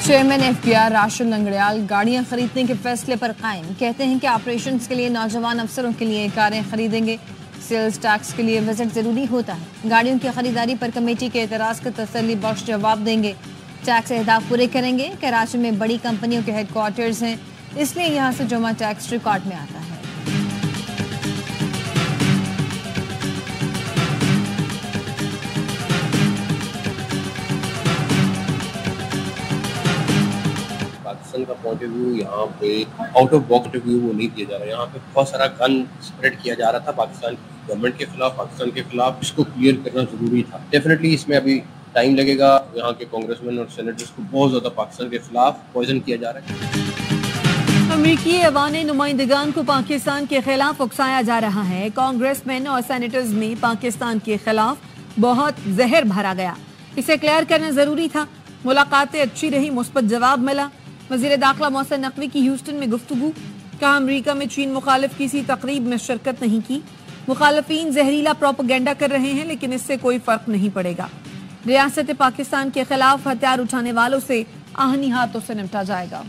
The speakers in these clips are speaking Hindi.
चेयरमैन एफबीआई राशिद लंगड़ियाल गाड़ियां खरीदने के फैसले पर कायम। कहते हैं कि ऑपरेशंस के लिए नौजवान अफसरों के लिए कारें खरीदेंगे। सेल्स टैक्स के लिए विजिट जरूरी होता है। गाड़ियों की खरीदारी पर कमेटी के एतराज का तसल्ली बख्श जवाब देंगे। टैक्स अहदाफ पूरे करेंगे। कराची में बड़ी कंपनियों के हेडक्वार्टर्स हैं, इसलिए यहाँ से जमा टैक्स रिकॉर्ड में आता है। पाकिस्तान का पॉइंट ऑफ व्यू यहाँ पे आउट ऑफ बॉक्स व्यू वो नहीं दिया जा रहा है। यहाँ पे बहुत सारा गन स्प्रेड किया जा रहा था पाकिस्तान गवर्नमेंट के खिलाफ, पाकिस्तान के खिलाफ। इसको क्लियर करना जरूरी था। डेफिनेटली इसमें अभी टाइम लगेगा। यहाँ के कांग्रेसमैन और सेनेटर्स को बहुत ज्यादा पाकिस्तान के खिलाफ पॉइजन किया जा रहा है। अमेरिकी ऐवान नुमाइंदगान को पाकिस्तान के खिलाफ उकसाया जा रहा है। कांग्रेसमैन और सेनेटर्स में पाकिस्तान के खिलाफ बहुत जहर भरा गया। इसे क्लियर करना जरूरी था। मुलाकातें अच्छी रही, मुस्बत जवाब मिला। वजीर दाखिला मोहसिन नकवी की ह्यूस्टन में गुफ्तगू। कहा अमरीका में चीन मुखालिफ किसी तकरीब में शिरकत नहीं की। मुखालिफिन जहरीला प्रोपेगेंडा कर रहे हैं, लेकिन इससे कोई फर्क नहीं पड़ेगा। रियासत पाकिस्तान के खिलाफ हथियार उठाने वालों से आहनी हाथों से निपटा जाएगा।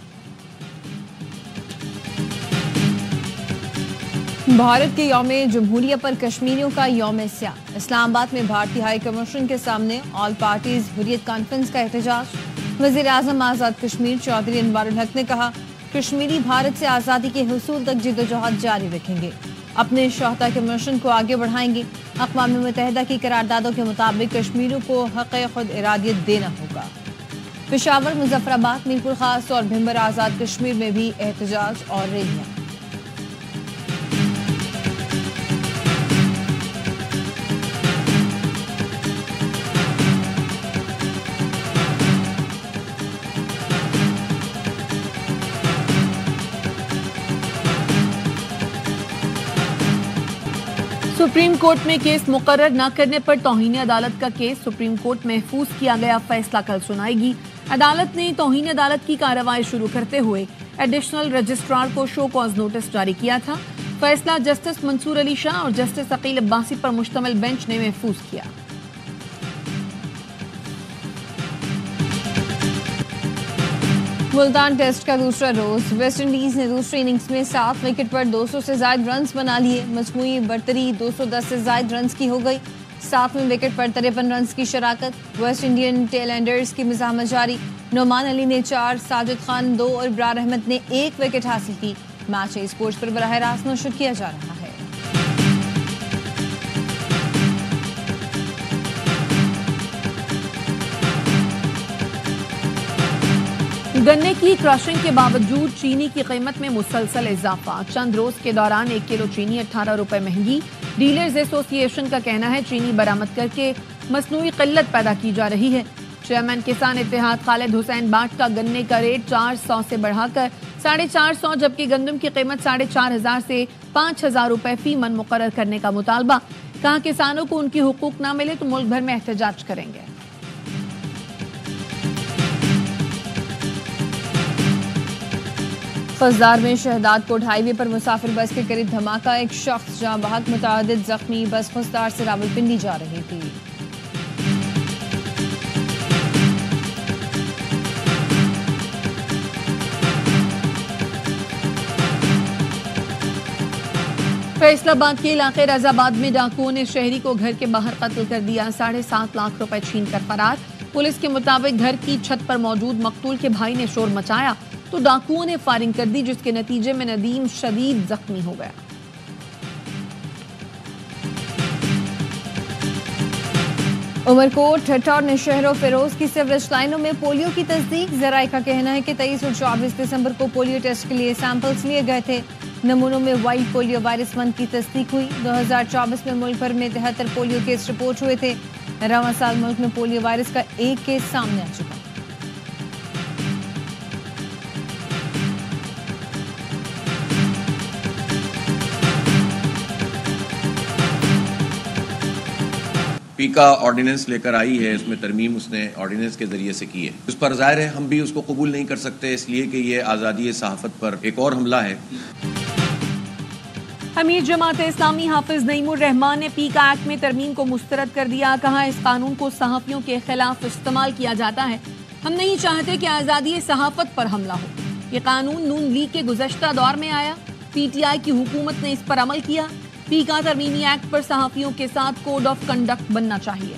भारत के यौम जमहूरिया पर कश्मीरियों का यौम स्याह। इस्लामाबाद में भारतीय हाई कमीशन के सामने ऑल पार्टीज हुर्रियत कॉन्फ्रेंस का एहतजाज। वजीर आजम आजाद कश्मीर चौधरी अनवारुल हक ने कहा कश्मीरी भारत से आज़ादी के हुसूल तक जिद्दोजहद जारी रखेंगे, अपने शोहता के मिशन को आगे बढ़ाएंगे। अक़वाम मुत्तहिदा की करारदादों के मुताबिक कश्मीरियों को हक़ खुद इरादियत देना होगा। पेशावर, मुजफ्फराबाद, मीरपुर खास और भिंबर आज़ाद कश्मीर में भी एहतजाज और रैलियां। सुप्रीम कोर्ट में केस मुकर्रर न करने पर तौहीन अदालत का केस सुप्रीम कोर्ट महफूज किया गया। फैसला कल सुनाएगी। अदालत ने तौहीन अदालत की कार्रवाई शुरू करते हुए एडिशनल रजिस्ट्रार को शो कॉज नोटिस जारी किया था। फैसला जस्टिस मंसूर अली शाह और जस्टिस अकील अब्बासी पर मुश्तमिल बेंच ने महफूज किया। मुल्तान टेस्ट का दूसरा रोज। वेस्ट इंडीज ने दूसरी इनिंग्स में 7 विकेट पर 200 से ज्यादा रन बना लिए। मजमूई बरतरी 210 से ज्यादा रन की हो गई। 7वें विकेट पर 53 रन की शराकत। वेस्ट इंडियन टेलएंडर्स की मज़ाहमत जारी। नोमान अली ने 4, साजिद खान 2 और इब्रार अहमद ने 1 विकेट हासिल की। मैच स्पोर्ट्स पर बराह रास्त नशर किया जा रहा है। गन्ने की क्रशिंग के बावजूद चीनी की कीमत में मुसलसल इजाफा। चंद रोज के दौरान 1 किलो चीनी 18 रुपए महंगी। डीलर्स एसोसिएशन का कहना है चीनी बरामद करके मसनूई किल्लत पैदा की जा रही है। चेयरमैन किसान इत्तेहाद खालिद हुसैन बाट का गन्ने का रेट 400 से बढ़ाकर 450, जबकि गंदम की कीमत 4500 से 5000 रुपए फी मन मुकर्रर करने का मुतालबा। कहा किसानों को उनकी हुकूक ना मिले तो मुल्क भर में एहतजाज करेंगे। फजदार में शहदादकोट हाईवे पर मुसाफिर बस के करीब धमाका। एक शख्स जहां बहक मुतादिद जख्मी। बस फजदार से रावलपिंडी जा रही थी। फैसलाबाद के इलाके रजाबाद में डाकुओं ने शहरी को घर के बाहर कत्ल कर दिया। 7.5 लाख रुपए छीन कर फरार। पुलिस के मुताबिक घर की छत पर मौजूद मकतूल के भाई ने शोर मचाया तो डाकुओं ने फायरिंग कर दी, जिसके नतीजे में नदीम शदीद जख्मी हो गया। उमरकोट, ठट्टा और नौशहरा फिरोज की सीवरेज लाइनों में पोलियो की तस्दीक। जराये का कहना है कि 23 और 24 दिसंबर को पोलियो टेस्ट के लिए सैंपल्स लिए गए थे। नमूनों में वाइल्ड पोलियो वायरस 1 की तस्दीक हुई। 2024 में मुल्क भर में 73 पोलियो केस रिपोर्ट हुए थे। रवां साल मुल्क में पोलियो वायरस का 1 केस सामने आ चुका। पीका ऑर्डिनेंस लेकर आई है, उसमें तरमीम उसने ऑर्डिनेंस के जरिए से की है। उस पर जाहिर है हम भी उसको कबूल नहीं कर सकते, इसलिए कि ये आज़ादी सहाफ़त पर एक और हमला है। अमीर जमात इस्लामी हाफिज नईमुर रहमान ने पीका एक्ट में तरमीम को मुस्तरद कर दिया। कहा इस कानून को सहाफ़ियों के खिलाफ इस्तेमाल किया जाता है। हम नहीं चाहते कि आज़ादी सहाफत पर हमला हो। ये कानून नून लीग के गुज़श्ता दौर में आया, पीटीआई की हुकूमत ने इस पर अमल किया। पीका तरमीमी एक्ट पर सहाफियों के साथ कोड ऑफ कंडक्ट बनना चाहिए।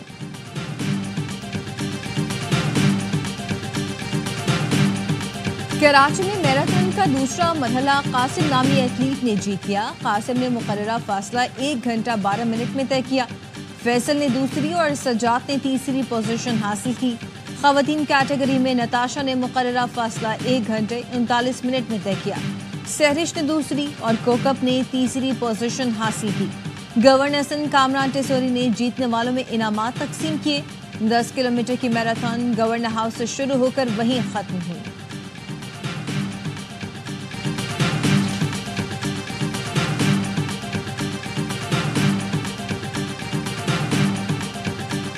कराची में मैराथन का दूसरा मरहला कासिम नामी एथलीट ने जीत लिया। कासिम ने मुकर्ररा फासला 1 घंटा 12 मिनट में तय किया। फैसल ने दूसरी और सजात ने तीसरी पोजीशन हासिल की। खवातीन कैटेगरी में नताशा ने मुकर्ररा फासला 1 घंटे 39 मिनट में तय किया। सहरिश ने दूसरी और कोकप ने तीसरी पोजीशन हासिल की। गवर्नर सिंध कामरान टेसोरी ने जीतने वालों में इनामात तकसीम किए। 10 किलोमीटर की मैराथन गवर्नर हाउस से शुरू होकर वहीं खत्म हुई।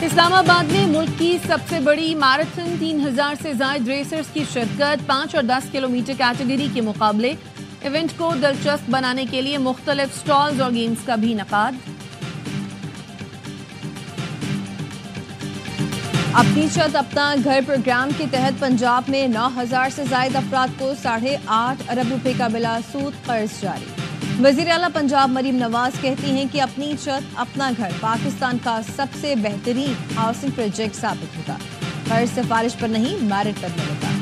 इस्लामाबाद में मुल्क की सबसे बड़ी मैराथन 3000 से ज्यादा रेसर्स की शिरकत। 5 और 10 किलोमीटर कैटेगरी के मुकाबले इवेंट को दिलचस्प बनाने के लिए मुख्तलिफ स्टॉल्स और गेम्स का भी इनेकाद। अपनी छत अपना घर प्रोग्राम के तहत पंजाब में 9000 से ज्यादा अफराद को 8.5 अरब रुपए का बिला सूद कर्ज जारी। वजीर आला पंजाब मरीम नवाज कहती हैं कि अपनी छत अपना घर पाकिस्तान का सबसे बेहतरीन हाउसिंग प्रोजेक्ट साबित होगा। कर्ज सिफारिश पर नहीं, मेरिट पर मिलेगा।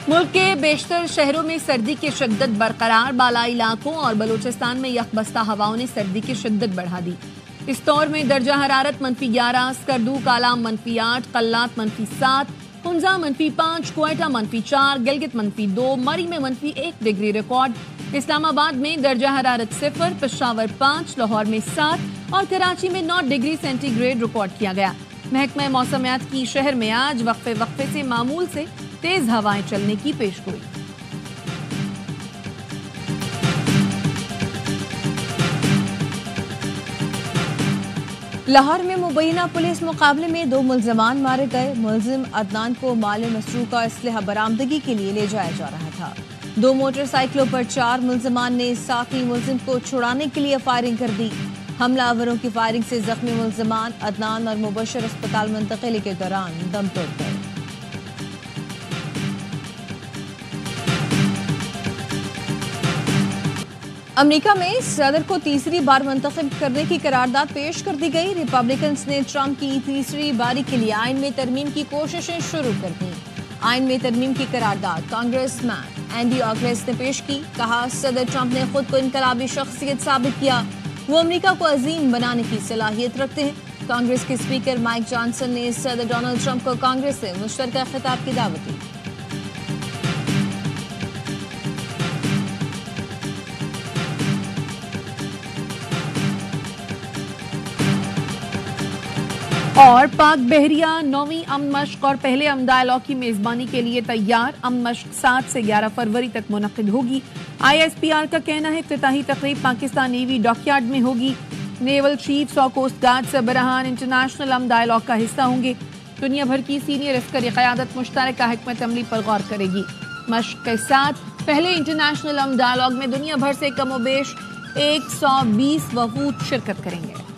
मुल्क के बेशतर शहरों में सर्दी की शिद्दत बरकरार। बालाई इलाकों और बलूचिस्तान में यकबस्ता हवाओं ने सर्दी की शिद्दत बढ़ा दी। इस दौर में दर्जा हरारत -11, स्कर्दू कालाम -8, कल्लात -7, हुंजा -5, क्वेटा -4, गिलगित -2, मरी में -1 डिग्री रिकॉर्ड। इस्लामाबाद में दर्जा हरारत 0, पेशावर 5, लाहौर में 7 और कराची में 9 डिग्री सेंटीग्रेड रिकॉर्ड किया गया। महकमा मौसमियात की शहर में आज वक्फे वक्फे से मामूल से तेज हवाएं चलने की पेशगोई। लाहौर में मुबैना पुलिस मुकाबले में 2 मुल्जमान मारे गए। मुल्जिम अदनान को माल मसरूका असलहा बरामदगी के लिए ले जाया जा रहा था। 2 मोटरसाइकिलों पर 4 मुल्जमान ने साथी मुल्जिम को छुड़ाने के लिए फायरिंग कर दी। हमलावरों की फायरिंग से जख्मी मुल्जमान अदनान और मुबशर अस्पताल मुंतकिली के दौरान दम तोड़ गए। अमेरिका में सदर को तीसरी बार मुंतखब करने की करारदाद पेश कर दी गई। रिपब्लिकन्स ने ट्रंप की तीसरी बारी के लिए आइन में तरमीम की कोशिशें शुरू कर दी। आइन में तरमीम की करारदाद कांग्रेसमैन एंडी ऑगलेस ने पेश की। कहा, सदर ट्रंप ने खुद को इनकलाबी शख्सियत साबित किया। वो अमेरिका को अजीम बनाने की सलाहियत रखते हैं। कांग्रेस के स्पीकर माइक जॉनसन ने सदर डोनाल्ड ट्रंप को कांग्रेस से मुश्तरका खिताब की दावत दी। और पाक बहरिया 9वीं अमन मश्क और पहले अमन डायलॉग की मेजबानी के लिए तैयार। अमन मश्क 7 से 11 फरवरी तक मुनक्किद होगी। ISPR का कहना है इफ्तिताही तकरीब पाकिस्तान नेवी डॉकयार्ड में होगी। नेवल चीफ्स और कोस्ट गार्ड सरबराहान इंटरनेशनल अमन डायलॉग का हिस्सा होंगे। दुनिया भर की सीनियर अस्करी क़यादत मुश्तरका हिकमत अमली पर गौर करेगी। मश्क के साथ पहले इंटरनेशनल अमन डायलॉग में दुनिया भर से कमोबेश 120 वफूद शिरकत करेंगे।